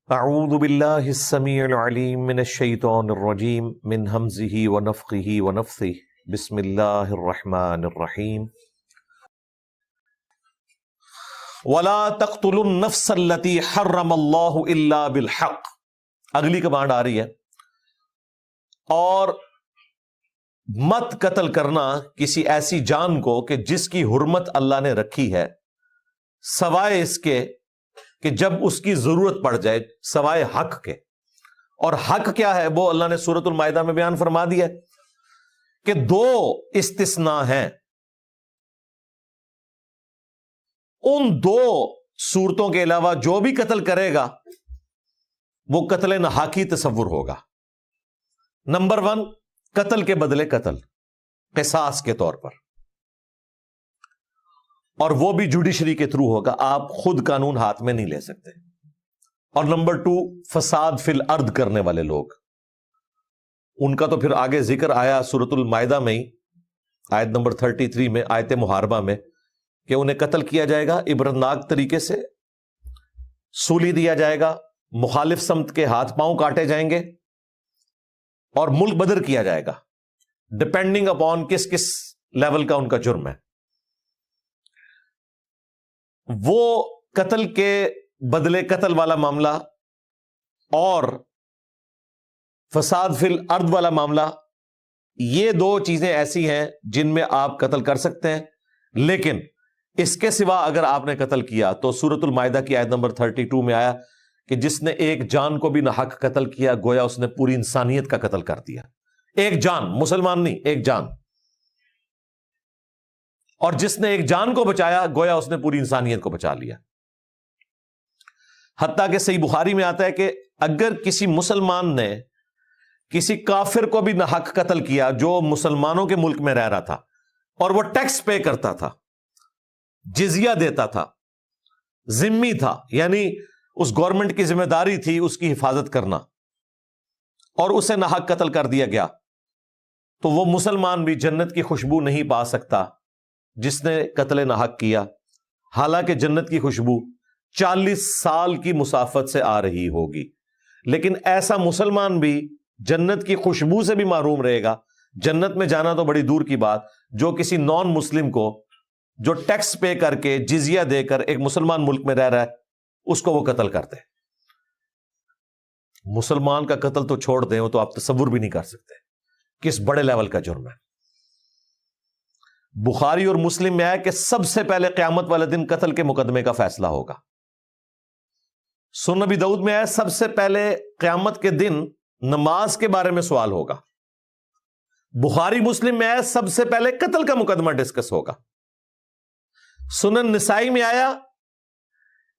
اعوذ باللہ السمیع العلیم من الشیطان الرجیم من ہمزہ ونفخہ ونفثہ بسم اللہ الرحمن الرحیم ولا تقتلوا النفس التي حرم اللہ الا بالحق. اگلی کمانڈ آ رہی ہے، اور مت قتل کرنا کسی ایسی جان کو کہ جس کی حرمت اللہ نے رکھی ہے سوائے اس کے کہ جب اس کی ضرورت پڑ جائے، سوائے حق کے. اور حق کیا ہے وہ اللہ نے سورۃ المائدہ میں بیان فرما دیا کہ دو استثناء ہیں. ان دو صورتوں کے علاوہ جو بھی قتل کرے گا وہ قتل ناحقی تصور ہوگا. نمبر 1، قتل کے بدلے قتل، قصاص کے طور پر، اور وہ بھی جوڈیشری کے تھرو ہوگا، آپ خود قانون ہاتھ میں نہیں لے سکتے. اور نمبر 2، فساد فی الارض کرنے والے لوگ، ان کا تو پھر آگے ذکر آیا سورۃ المائدہ میں ہی، آیت نمبر 33 میں، آیت محاربہ میں، کہ انہیں قتل کیا جائے گا عبرتناک طریقے سے، سولی دیا جائے گا، مخالف سمت کے ہاتھ پاؤں کاٹے جائیں گے، اور ملک بدر کیا جائے گا، ڈپینڈنگ اپون کس کس لیول کا ان کا جرم ہے. وہ قتل کے بدلے قتل والا معاملہ اور فساد فی الارض والا معاملہ، یہ دو چیزیں ایسی ہیں جن میں آپ قتل کر سکتے ہیں. لیکن اس کے سوا اگر آپ نے قتل کیا تو سورۃ المائدہ کی آیت نمبر 32 میں آیا کہ جس نے ایک جان کو بھی ناحق قتل کیا گویا اس نے پوری انسانیت کا قتل کر دیا. ایک جان، مسلمان نہیں، ایک جان. اور جس نے ایک جان کو بچایا گویا اس نے پوری انسانیت کو بچا لیا. حتیٰ کہ صحیح بخاری میں آتا ہے کہ اگر کسی مسلمان نے کسی کافر کو بھی ناحق قتل کیا جو مسلمانوں کے ملک میں رہ رہا تھا اور وہ ٹیکس پے کرتا تھا، جزیہ دیتا تھا، ذمہ تھا، یعنی اس گورنمنٹ کی ذمہ داری تھی اس کی حفاظت کرنا، اور اسے ناحق قتل کر دیا گیا، تو وہ مسلمان بھی جنت کی خوشبو نہیں پا سکتا جس نے قتل ناحق کیا، حالانکہ جنت کی خوشبو 40 سال کی مسافت سے آ رہی ہوگی. لیکن ایسا مسلمان بھی جنت کی خوشبو سے بھی محروم رہے گا. جنت میں جانا تو بڑی دور کی بات، جو کسی نان مسلم کو جو ٹیکس پے کر کے جزیہ دے کر ایک مسلمان ملک میں رہ رہا ہے اس کو وہ قتل کرتے. مسلمان کا قتل تو چھوڑ دیں، وہ تو آپ تصور بھی نہیں کر سکتے کس بڑے لیول کا جرم ہے. بخاری اور مسلم میں آیا کہ سب سے پہلے قیامت والے دن قتل کے مقدمے کا فیصلہ ہوگا. سنن نبی داؤد میں آیا سب سے پہلے قیامت کے دن نماز کے بارے میں سوال ہوگا. بخاری مسلم میں آیا سب سے پہلے قتل کا مقدمہ ڈسکس ہوگا. سنن نسائی میں آیا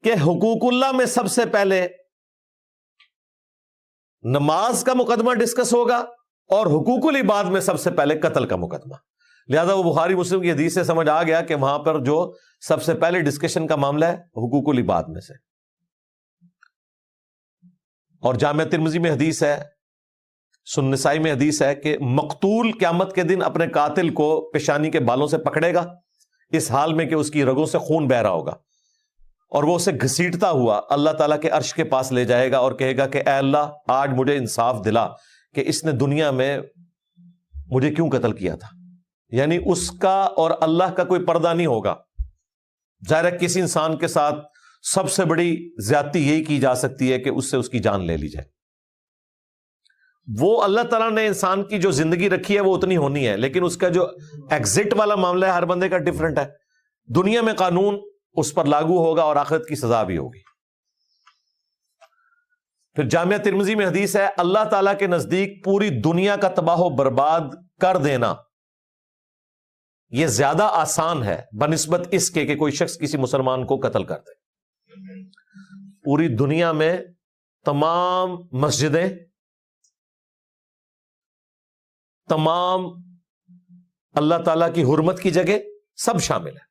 کہ حقوق اللہ میں سب سے پہلے نماز کا مقدمہ ڈسکس ہوگا، اور حقوق العباد میں سب سے پہلے قتل کا مقدمہ. لہذا وہ بخاری مسلم کی حدیث سے سمجھ آ گیا کہ وہاں پر جو سب سے پہلے ڈسکشن کا معاملہ ہے حقوق العباد میں سے. اور جامعہ ترمذی میں حدیث ہے، سنن نسائی میں حدیث ہے کہ مقتول قیامت کے دن اپنے قاتل کو پیشانی کے بالوں سے پکڑے گا، اس حال میں کہ اس کی رگوں سے خون بہ رہا ہوگا، اور وہ اسے گھسیٹتا ہوا اللہ تعالیٰ کے عرش کے پاس لے جائے گا اور کہے گا کہ اے اللہ آج مجھے انصاف دلا کہ اس نے دنیا میں مجھے کیوں قتل کیا تھا. یعنی اس کا اور اللہ کا کوئی پردہ نہیں ہوگا. ظاہر ہے کسی انسان کے ساتھ سب سے بڑی زیادتی یہی کی جا سکتی ہے کہ اس سے اس کی جان لے لی جائے. وہ اللہ تعالیٰ نے انسان کی جو زندگی رکھی ہے وہ اتنی ہونی ہے، لیکن اس کا جو ایگزٹ والا معاملہ ہے ہر بندے کا ڈیفرنٹ ہے. دنیا میں قانون اس پر لاگو ہوگا اور آخرت کی سزا بھی ہوگی. پھر جامعہ ترمذی میں حدیث ہے اللہ تعالیٰ کے نزدیک پوری دنیا کا تباہ و برباد کر دینا یہ زیادہ آسان ہے بنسبت اس کے کہ کوئی شخص کسی مسلمان کو قتل کر دے. پوری دنیا میں تمام مسجدیں، تمام اللہ تعالیٰ کی حرمت کی جگہ سب شامل ہیں.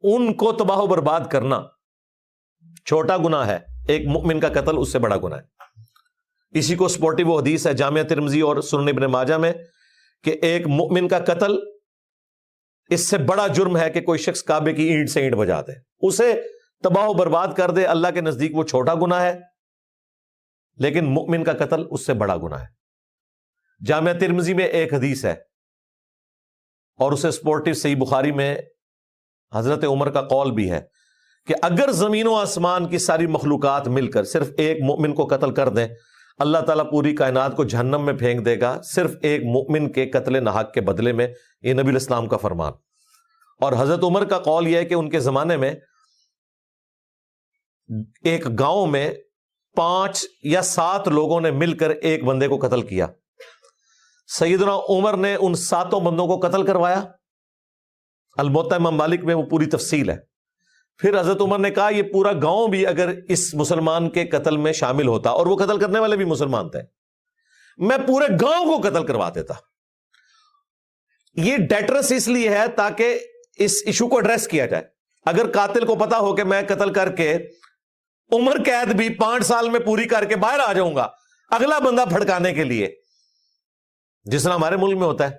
ان کو تباہ و برباد کرنا چھوٹا گناہ ہے، ایک مؤمن کا قتل اس سے بڑا گناہ ہے. اسی کو سپورٹی وہ حدیث ہے جامعہ ترمذی اور سنن ابن ماجہ میں کہ ایک مؤمن کا قتل اس سے بڑا جرم ہے کہ کوئی شخص کعبے کی اینٹ سے اینٹ بجا دے، اسے تباہ و برباد کر دے. اللہ کے نزدیک وہ چھوٹا گناہ ہے، لیکن مؤمن کا قتل اس سے بڑا گناہ ہے۔ جامعہ ترمذی میں ایک حدیث ہے اور اسے سپورٹو صحیح بخاری میں حضرت عمر کا قول بھی ہے کہ اگر زمین و آسمان کی ساری مخلوقات مل کر صرف ایک مؤمن کو قتل کر دیں، اللہ تعالیٰ پوری کائنات کو جہنم میں پھینک دے گا صرف ایک مؤمن کے قتل ناحق کے بدلے میں۔ یہ نبی الاسلام کا فرمان۔ اور حضرت عمر کا قول یہ ہے کہ ان کے زمانے میں ایک گاؤں میں 5 یا 7 لوگوں نے مل کر ایک بندے کو قتل کیا۔ سیدنا عمر نے ان 7 بندوں کو قتل کروایا۔ الموطا امام مالک میں وہ پوری تفصیل ہے۔ پھر حضرت عمر نے کہا یہ پورا گاؤں بھی اگر اس مسلمان کے قتل میں شامل ہوتا، اور وہ قتل کرنے والے بھی مسلمان تھے، میں پورے گاؤں کو قتل کروا دیتا۔ یہ ڈیٹرس اس لیے ہے تاکہ اس ایشو کو ایڈریس کیا جائے۔ اگر قاتل کو پتا ہو کہ میں قتل کر کے عمر قید بھی 5 سال میں پوری کر کے باہر آ جاؤں گا اگلا بندہ بھڑکانے کے لیے، جس طرح ہمارے ملک میں ہوتا ہے،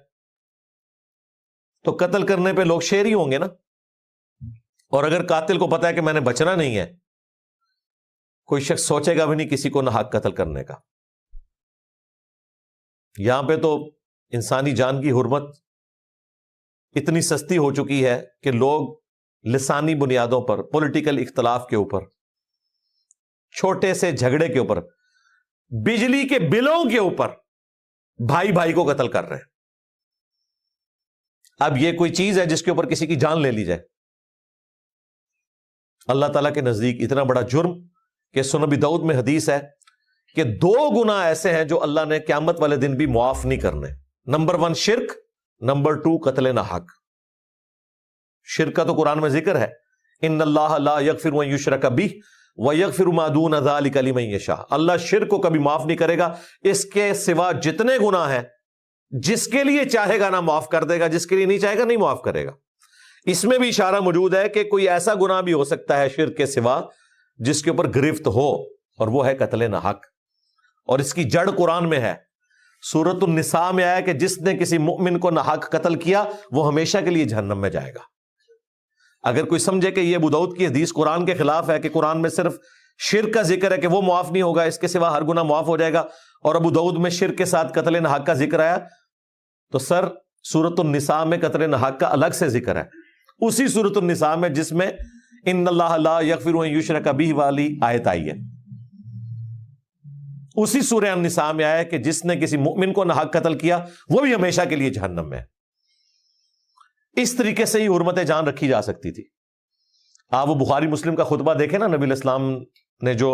تو قتل کرنے پہ لوگ شیر ہی ہوں گے نا۔ اور اگر قاتل کو پتا ہے کہ میں نے بچنا نہیں ہے، کوئی شخص سوچے گا بھی نہیں کسی کو ناحق قتل کرنے کا۔ یہاں پہ تو انسانی جان کی حرمت اتنی سستی ہو چکی ہے کہ لوگ لسانی بنیادوں پر، پولیٹیکل اختلاف کے اوپر، چھوٹے سے جھگڑے کے اوپر، بجلی کے بلوں کے اوپر بھائی بھائی کو قتل کر رہے ہیں۔ اب یہ کوئی چیز ہے جس کے اوپر کسی کی جان لے لی جائے؟ اللہ تعالیٰ کے نزدیک اتنا بڑا جرم کہ سنن ابی داؤد میں حدیث ہے کہ 2 گناہ ایسے ہیں جو اللہ نے قیامت والے دن بھی معاف نہیں کرنے۔ نمبر 1 شرک، نمبر 2 قتل ناحق۔ شرک کا تو قرآن میں ذکر ہے، ان اللہ لا یغفر ان یشرک بہ ویغفر ما دون ذلک لمن یشاء۔ اللہ شرک کو کبھی معاف نہیں کرے گا، اس کے سوا جتنے گناہ ہیں جس کے لیے چاہے گا نہ معاف کر دے گا، جس کے لیے نہیں چاہے گا نہیں معاف کرے گا۔ اس میں بھی اشارہ موجود ہے کہ کوئی ایسا گناہ بھی ہو سکتا ہے شرک کے سوا جس کے اوپر گرفت ہو، اور وہ ہے قتل ناحق۔ اور اس کی جڑ قرآن میں ہے، سورۃ النساء میں آیا کہ جس نے کسی مؤمن کو ناحق قتل کیا وہ ہمیشہ کے لیے جہنم میں جائے گا۔ اگر کوئی سمجھے کہ یہ ابو داؤد کی حدیث قرآن کے خلاف ہے کہ قرآن میں صرف شرک کا ذکر ہے کہ وہ معاف نہیں ہوگا، اس کے سوا ہر گناہ معاف ہو جائے گا، اور ابو داؤد میں شرک کے ساتھ قتل ناحق کا ذکر آیا، تو سر سورۃ النساء میں قتل ناحق کا الگ سے ذکر ہے، اسی سورۃ النساء میں جس میں ان اللہ لا یغفر ان یشرک بہ والی آیت آئی ہے، اسی سورہ النساء میں آیا کہ جس نے کسی مؤمن کو ناحق قتل کیا وہ بھی ہمیشہ کے لیے جہنم میں ہے۔ اس طریقے سے ہی حرمت جان رکھی جا سکتی تھی۔ آپ وہ بخاری مسلم کا خطبہ دیکھیں نا، نبی الاسلام نے جو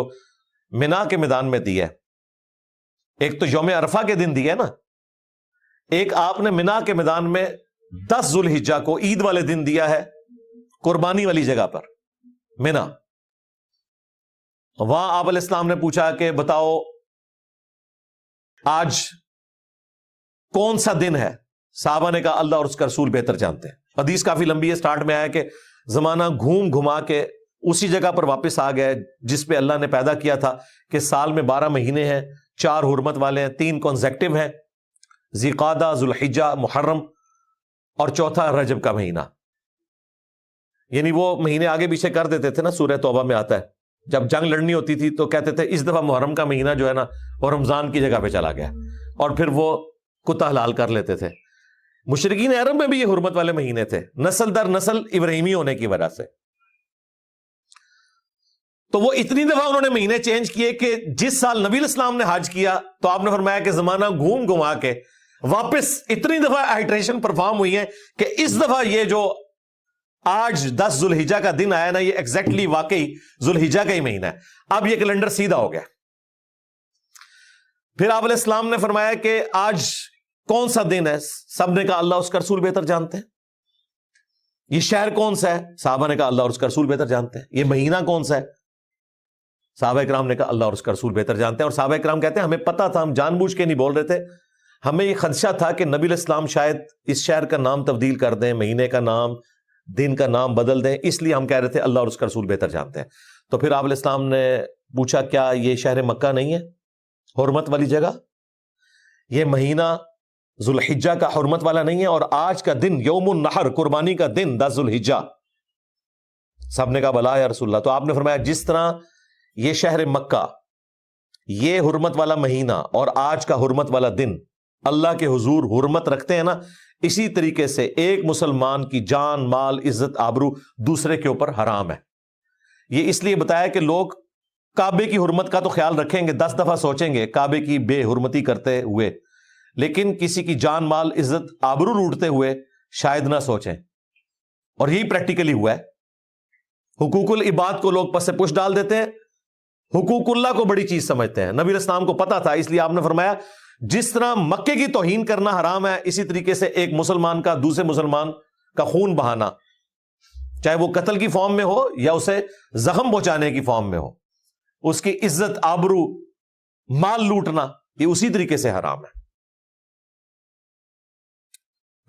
منا کے میدان میں دیا ہے، ایک تو یوم عرفہ کے دن دیا ہے نا، ایک آپ نے منا کے میدان میں 10 ذو الحجہ کو عید والے دن دیا ہے، قربانی والی جگہ پر منا۔ وہاں آپ علیہ السلام نے پوچھا کہ بتاؤ آج کون سا دن ہے؟ صحابہ نے کہا اللہ اور اس کا رسول بہتر جانتے ہیں۔ حدیث کافی لمبی ہے، سٹارٹ میں آیا کہ زمانہ گھوم گھما کے اسی جگہ پر واپس آ گئے جس پہ اللہ نے پیدا کیا تھا کہ سال میں 12 مہینے ہیں، 4 حرمت والے ہیں، 3 کنزیکٹیو ہیں، ذی قعدہ، ذو الحجہ، محرم، اور چوتھا رجب کا مہینہ۔ یعنی وہ مہینے آگے پیچھے کر دیتے تھے نا، سورہ توبہ میں آتا ہے جب جنگ لڑنی ہوتی تھی تو کہتے تھے اس دفعہ محرم کا مہینہ جو ہے نا وہ رمضان کی جگہ پہ چلا گیا، اور پھر وہ کتا حلال کر لیتے تھے۔ مشرکین عرب میں بھی یہ حرمت والے مہینے تھے، نسل در نسل ابراہیمی ہونے کی وجہ سے۔ تو وہ اتنی دفعہ انہوں نے مہینے چینج کیے کہ جس سال نبی الاسلام نے حج کیا تو آپ نے فرمایا کہ زمانہ گھوم گھما کے واپس اتنی دفعہ آئٹریشن پرفارم ہوئی ہے کہ اس دفعہ یہ جو آج 10 ذو الحجہ کا دن آیا نا، یہ ایگزیکٹلی واقعی ذو الحجہ کا ہی مہینہ ہے۔ اب یہ کیلنڈر سیدھا ہو گیا۔ پھر آپ علیہ السلام نے فرمایا کہ آج کون سا دن ہے؟ سب نے کہا اللہ اس کا رسول بہتر جانتے ہیں۔ یہ شہر کون سا ہے؟ صحابہ نے کہا اللہ اور اس کا رسول بہتر جانتے ہیں۔ یہ مہینہ کون سا ہے؟ صحابہ کرام نے کہا اللہ اور اس کا رسول بہتر جانتے ہیں۔ اور صحابہ کرام کہتے ہیں ہمیں پتا تھا، ہم جان بوجھ کے نہیں بول رہے تھے، ہمیں یہ خدشہ تھا کہ نبی علیہ السلام شاید اس شہر کا نام تبدیل کر دیں، مہینے کا نام، دن کا نام بدل دیں، اس لیے ہم کہہ رہے تھے اللہ اور اس کا رسول بہتر جانتے ہیں۔ تو پھر آپ علیہ السلام نے پوچھا کیا یہ شہر مکہ نہیں ہے حرمت والی جگہ؟ یہ مہینہ ذو الحجہ کا حرمت والا نہیں ہے؟ اور آج کا دن یوم النحر، قربانی کا دن 10 ذو الحجہ۔ سب نے کہا بلا یا رسول اللہ۔ تو آپ نے فرمایا جس طرح یہ شہر مکہ یہ حرمت والا مہینہ اور آج کا حرمت والا دن اللہ کے حضور حرمت رکھتے ہیں نا، اسی طریقے سے ایک مسلمان کی جان، مال، عزت، آبرو دوسرے کے اوپر حرام ہے۔ یہ اس لیے بتایا کہ لوگ کعبے کی حرمت کا تو خیال رکھیں گے، 10 دفعہ سوچیں گے کعبے کی بے حرمتی کرتے ہوئے، لیکن کسی کی جان، مال، عزت، آبرو لوٹتے ہوئے شاید نہ سوچیں۔ اور یہی پریکٹیکلی ہوا ہے۔ حقوق العباد کو لوگ پس سے پش ڈال دیتے ہیں، حقوق اللہ کو بڑی چیز سمجھتے ہیں۔ نبی علیہ السلام کو پتا تھا، اس لیے آپ نے فرمایا جس طرح مکے کی توہین کرنا حرام ہے، اسی طریقے سے ایک مسلمان کا دوسرے مسلمان کا خون بہانا، چاہے وہ قتل کی فارم میں ہو یا اسے زخم پہنچانے کی فارم میں ہو، اس کی عزت، آبرو، مال لوٹنا، یہ اسی طریقے سے حرام ہے۔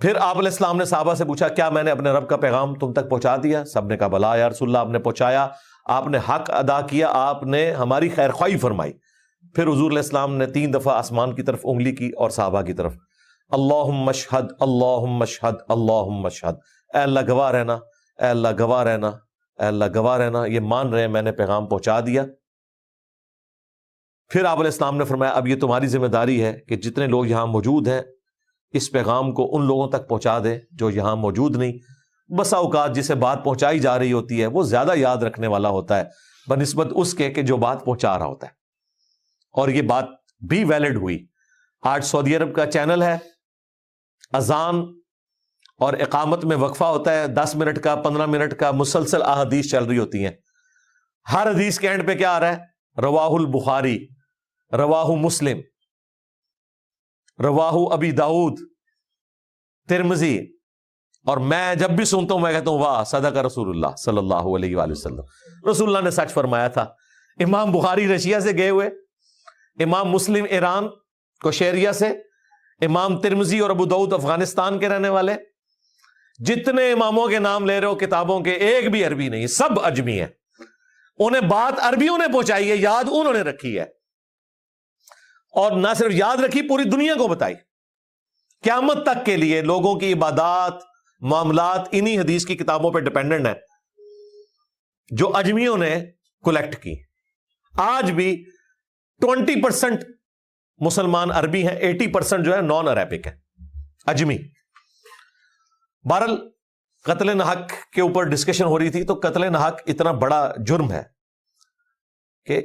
پھر آپ علیہ السلام نے صحابہ سے پوچھا کیا میں نے اپنے رب کا پیغام تم تک پہنچا دیا؟ سب نے کہا بلا یا رسول اللہ، آپ نے پہنچایا، آپ نے حق ادا کیا، آپ نے ہماری خیر خواہی فرمائی۔ پھر حضور علیہ السلام نے 3 دفعہ آسمان کی طرف انگلی کی اور صحابہ کی طرف، اللہم اشہد، اللہم اشہد، اللہم اشہد، اے اللہ گواہ رہنا، اے اللہ گواہ رہنا، اے اللہ گواہ رہنا، یہ مان رہے ہیں میں نے پیغام پہنچا دیا۔ پھر آپ علیہ السلام نے فرمایا اب یہ تمہاری ذمہ داری ہے کہ جتنے لوگ یہاں موجود ہیں اس پیغام کو ان لوگوں تک پہنچا دیں جو یہاں موجود نہیں۔ بسا اوقات جسے بات پہنچائی جا رہی ہوتی ہے وہ زیادہ یاد رکھنے والا ہوتا ہے بنسبت اس کے کہ جو بات پہنچا رہا ہوتا ہے، اور یہ بات بھی ویلڈ ہوئی۔ آج سعودی عرب کا چینل ہے، اذان اور اقامت میں وقفہ ہوتا ہے، 10 منٹ کا، 15 منٹ کا، مسلسل احادیث چل رہی ہوتی ہیں۔ ہر حدیث کے اینڈ پہ کیا آ رہا ہے؟ رواہ البخاری، رواہ مسلم، رواہ ابی داؤد، ترمذی، اور میں جب بھی سنتا ہوں میں کہتا ہوں واہ صدق رسول اللہ صلی اللہ علیہ وآلہ وسلم، رسول اللہ نے سچ فرمایا تھا۔ امام بخاری رشیا سے گئے ہوئے، امام مسلم ایران کوشیریا سے، امام ترمذی اور ابو داؤد افغانستان کے رہنے والے، جتنے اماموں کے نام لے رہے ہو کتابوں کے، ایک بھی عربی نہیں، سب عجمی ہے۔ انہیں بات عربیوں نے پہنچائی ہے، یاد انہوں نے رکھی ہے، اور نہ صرف یاد رکھی، پوری دنیا کو بتائی۔ قیامت تک کے لیے لوگوں کی عبادات، معاملات انہی حدیث کی کتابوں پہ ڈیپینڈنٹ ہیں جو اجمیوں نے کلیکٹ کی۔ آج بھی 20% مسلمان عربی ہیں، 80% جو ہے نان عربک ہے، اجمی۔ بہرحال قتل ناحق کے اوپر ڈسکشن ہو رہی تھی، تو قتل ناحق اتنا بڑا جرم ہے